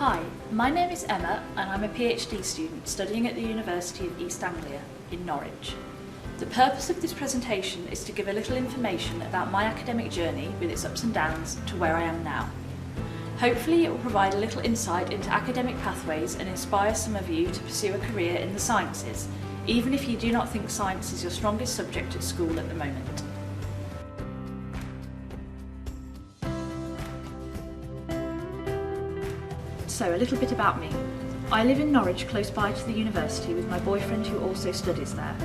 Hi, my name is Emma and I'm a PhD student studying at the University of East Anglia in Norwich. The purpose of this presentation is to give a little information about my academic journey with its ups and downs to where I am now. Hopefully it will provide a little insight into academic pathways and inspire some of you to pursue a career in the sciences, even if you do not think science is your strongest subject at school at the moment. So a little bit about me. I live in Norwich, close by to the university, with my boyfriend who also studies there.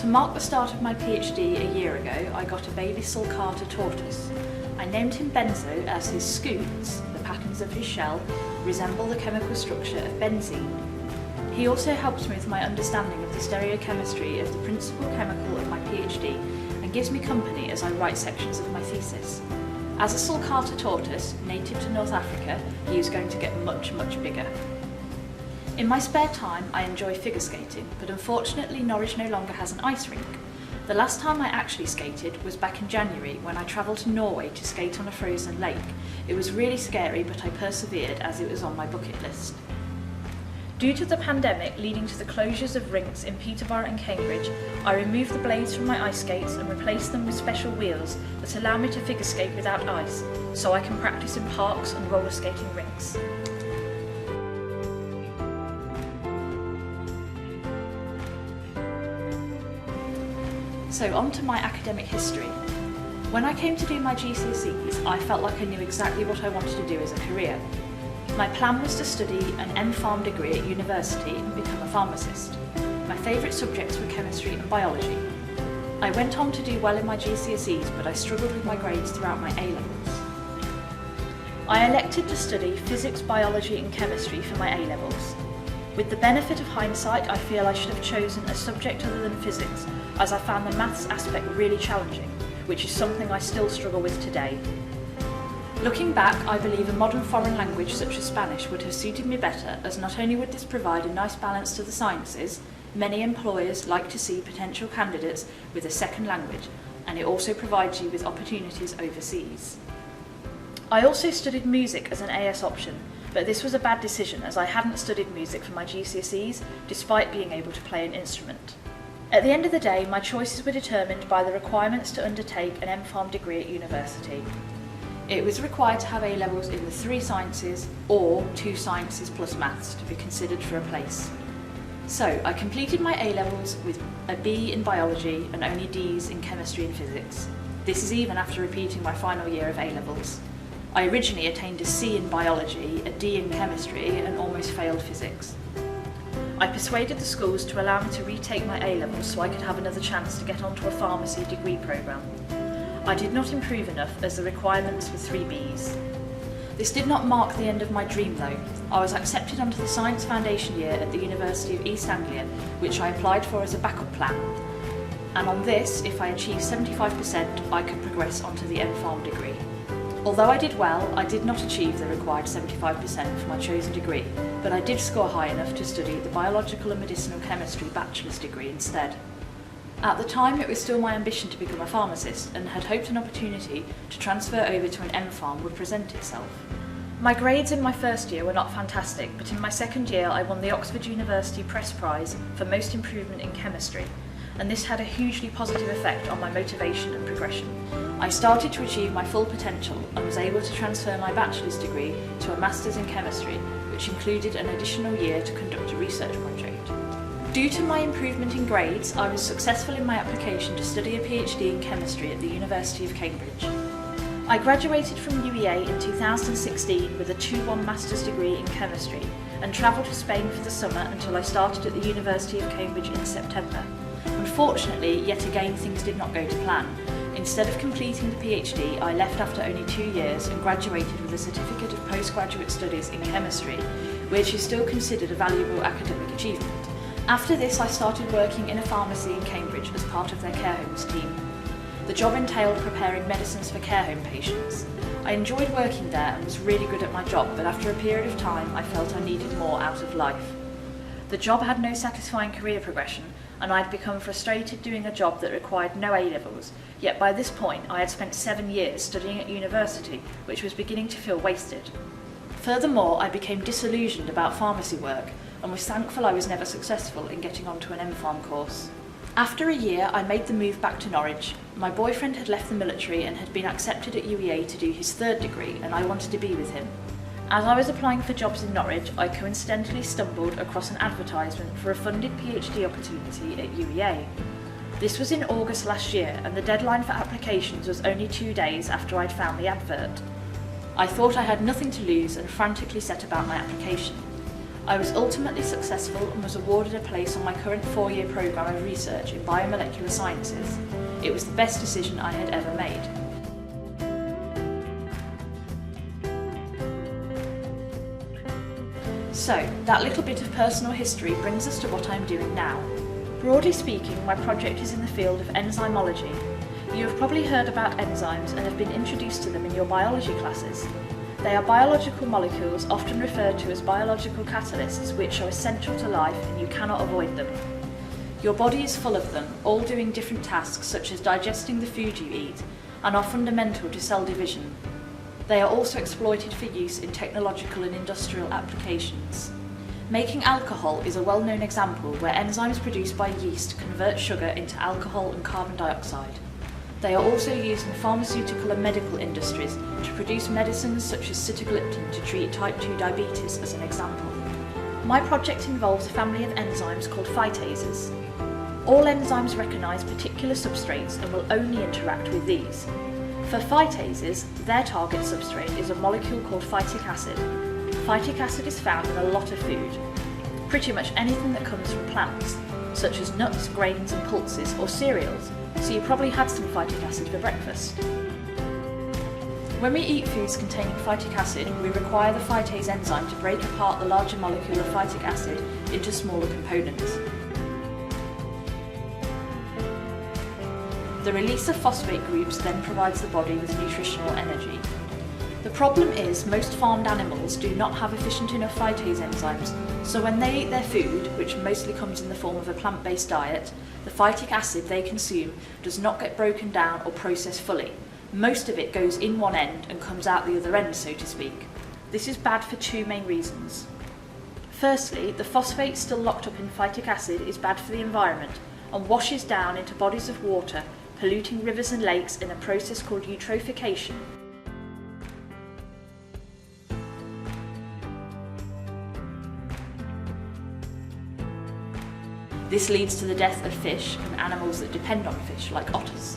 To mark the start of my PhD a year ago, I got a baby sulcata tortoise. I named him Benzo as his scutes, the patterns of his shell, resemble the chemical structure of benzene. He also helps me with my understanding of the stereochemistry of the principal chemical of my PhD and gives me company as I write sections of my thesis. As a sulcata tortoise, native to North Africa, he is going to get much bigger. In my spare time, I enjoy figure skating, but unfortunately Norwich no longer has an ice rink. The last time I actually skated was back in January when I travelled to Norway to skate on a frozen lake. It was really scary, but I persevered as it was on my bucket list. Due to the pandemic leading to the closures of rinks in Peterborough and Cambridge, I removed the blades from my ice skates and replaced them with special wheels that allow me to figure skate without ice, so I can practice in parks and roller skating rinks. So on to my academic history. When I came to do my GCSEs, I felt like I knew exactly what I wanted to do as a career. My plan was to study an M.Pharm degree at university and become a pharmacist. My favourite subjects were chemistry and biology. I went on to do well in my GCSEs, but I struggled with my grades throughout my A-levels. I elected to study physics, biology and chemistry for my A-levels. With the benefit of hindsight, I feel I should have chosen a subject other than physics, as I found the maths aspect really challenging, which is something I still struggle with today. Looking back, I believe a modern foreign language such as Spanish would have suited me better, as not only would this provide a nice balance to the sciences, many employers like to see potential candidates with a second language, and it also provides you with opportunities overseas. I also studied music as an AS option, but this was a bad decision as I hadn't studied music for my GCSEs, despite being able to play an instrument. At the end of the day, my choices were determined by the requirements to undertake an M.Pharm degree at university. It was required to have A-levels in the 3 sciences or 2 sciences plus maths to be considered for a place. So I completed my A-levels with a B in biology and only Ds in chemistry and physics. This is even after repeating my final year of A-levels. I originally attained a C in biology, a D in chemistry and almost failed physics. I persuaded the schools to allow me to retake my A-levels so I could have another chance to get onto a pharmacy degree programme. I did not improve enough as the requirements were 3 Bs. This did not mark the end of my dream though. I was accepted onto the Science Foundation year at the University of East Anglia, which I applied for as a backup plan. And on this, if I achieved 75%, I could progress onto the M.Pharm degree. Although I did well, I did not achieve the required 75% for my chosen degree, but I did score high enough to study the Biological and Medicinal Chemistry bachelor's degree instead. At the time, it was still my ambition to become a pharmacist and had hoped an opportunity to transfer over to an M.Pharm would present itself. My grades in my first year were not fantastic, but in my second year I won the Oxford University Press Prize for Most Improvement in Chemistry, and this had a hugely positive effect on my motivation and progression. I started to achieve my full potential and was able to transfer my bachelor's degree to a master's in chemistry, which included an additional year to conduct a research project. Due to my improvement in grades, I was successful in my application to study a PhD in chemistry at the University of Cambridge. I graduated from UEA in 2016 with a 2-1 master's degree in chemistry and travelled to Spain for the summer until I started at the University of Cambridge in September. Unfortunately, yet again things did not go to plan. Instead of completing the PhD, I left after only 2 years and graduated with a certificate of postgraduate studies in chemistry, which is still considered a valuable academic achievement. After this, I started working in a pharmacy in Cambridge as part of their care homes team. The job entailed preparing medicines for care home patients. I enjoyed working there and was really good at my job, but after a period of time I felt I needed more out of life. The job had no satisfying career progression and I'd become frustrated doing a job that required no A-levels, yet by this point I had spent 7 years studying at university, which was beginning to feel wasted. Furthermore, I became disillusioned about pharmacy work and was thankful I was never successful in getting onto an MPharm course. After a year, I made the move back to Norwich. My boyfriend had left the military and had been accepted at UEA to do his third degree, and I wanted to be with him. As I was applying for jobs in Norwich, I coincidentally stumbled across an advertisement for a funded PhD opportunity at UEA. This was in August last year, and the deadline for applications was only 2 days after I'd found the advert. I thought I had nothing to lose and frantically set about my application. I was ultimately successful and was awarded a place on my current 4-year programme of research in biomolecular sciences. It was the best decision I had ever made. So, that little bit of personal history brings us to what I'm doing now. Broadly speaking, my project is in the field of enzymology. You have probably heard about enzymes and have been introduced to them in your biology classes. They are biological molecules, often referred to as biological catalysts, which are essential to life and you cannot avoid them. Your body is full of them, all doing different tasks such as digesting the food you eat, and are fundamental to cell division. They are also exploited for use in technological and industrial applications. Making alcohol is a well-known example where enzymes produced by yeast convert sugar into alcohol and carbon dioxide. They are also used in pharmaceutical and medical industries to produce medicines such as sitagliptin to treat type 2 diabetes, as an example. My project involves a family of enzymes called phytases. All enzymes recognise particular substrates and will only interact with these. For phytases, their target substrate is a molecule called phytic acid. Phytic acid is found in a lot of food. Pretty much anything that comes from plants, such as nuts, grains and pulses, or cereals, so you probably had some phytic acid for breakfast. When we eat foods containing phytic acid, we require the phytase enzyme to break apart the larger molecule of phytic acid into smaller components. The release of phosphate groups then provides the body with nutritional energy. The problem is most farmed animals do not have efficient enough phytase enzymes, so when they eat their food, which mostly comes in the form of a plant-based diet, the phytic acid they consume does not get broken down or processed fully. Most of it goes in one end and comes out the other end, so to speak. This is bad for 2 main reasons. Firstly, the phosphate still locked up in phytic acid is bad for the environment and washes down into bodies of water, polluting rivers and lakes in a process called eutrophication. This leads to the death of fish and animals that depend on fish, like otters.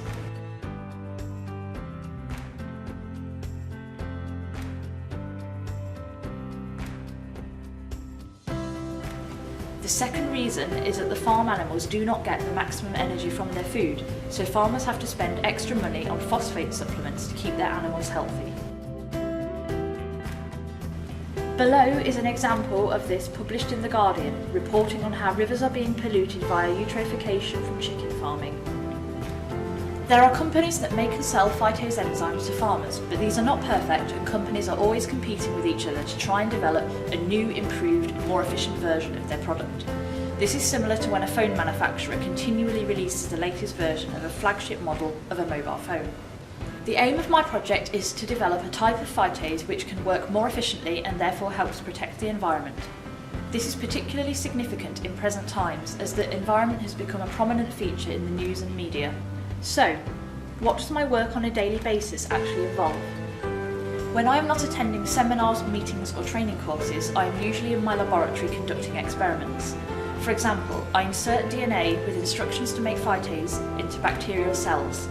The second reason is that the farm animals do not get the maximum energy from their food, so farmers have to spend extra money on phosphate supplements to keep their animals healthy. Below is an example of this published in The Guardian, reporting on how rivers are being polluted via eutrophication from chicken farming. There are companies that make and sell phytase enzymes to farmers, but these are not perfect and companies are always competing with each other to try and develop a new, improved, more efficient version of their product. This is similar to when a phone manufacturer continually releases the latest version of a flagship model of a mobile phone. The aim of my project is to develop a type of phytase which can work more efficiently and therefore helps protect the environment. This is particularly significant in present times as the environment has become a prominent feature in the news and media. So, what does my work on a daily basis actually involve? When I am not attending seminars, meetings or training courses, I am usually in my laboratory conducting experiments. For example, I insert DNA with instructions to make phytase into bacterial cells.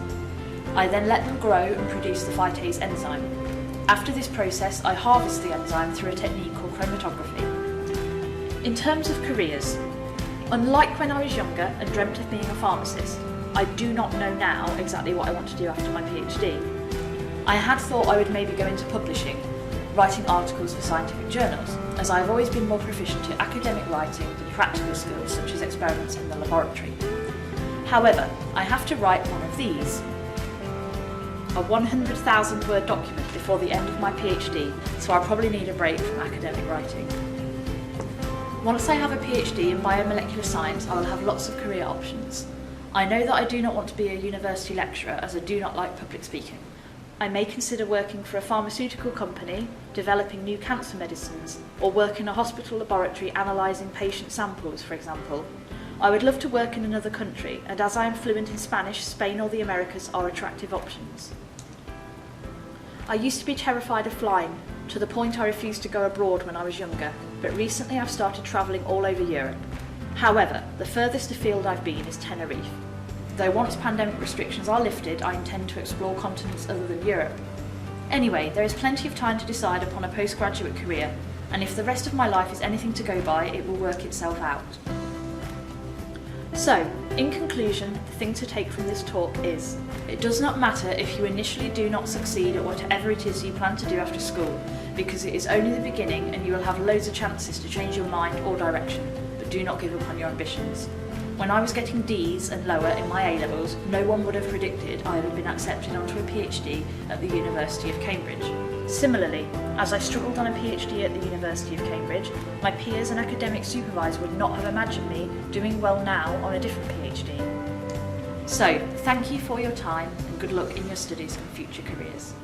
I then let them grow and produce the phytase enzyme. After this process, I harvest the enzyme through a technique called chromatography. In terms of careers, unlike when I was younger and dreamt of being a pharmacist, I do not know now exactly what I want to do after my PhD. I had thought I would maybe go into publishing, writing articles for scientific journals, as I have always been more proficient at academic writing than practical skills such as experiments in the laboratory. However, I have to write one of these, a 100,000 word document before the end of my PhD, so I'll probably need a break from academic writing. Once I have a PhD in biomolecular science, I will have lots of career options. I know that I do not want to be a university lecturer as I do not like public speaking. I may consider working for a pharmaceutical company, developing new cancer medicines, or work in a hospital laboratory analysing patient samples, for example. I would love to work in another country, and as I am fluent in Spanish, Spain or the Americas are attractive options. I used to be terrified of flying, to the point I refused to go abroad when I was younger, but recently I've started travelling all over Europe. However, the furthest afield I've been is Tenerife. Though once pandemic restrictions are lifted, I intend to explore continents other than Europe. Anyway, there is plenty of time to decide upon a postgraduate career, and if the rest of my life is anything to go by, it will work itself out. So, in conclusion, the thing to take from this talk is, it does not matter if you initially do not succeed at whatever it is you plan to do after school, because it is only the beginning and you will have loads of chances to change your mind or direction, but do not give up on your ambitions. When I was getting D's and lower in my A-levels, no one would have predicted I would have been accepted onto a PhD at the University of Cambridge. Similarly, as I struggled on a PhD at the University of Cambridge, my peers and academic supervisor would not have imagined me doing well now on a different PhD. So, thank you for your time and good luck in your studies and future careers.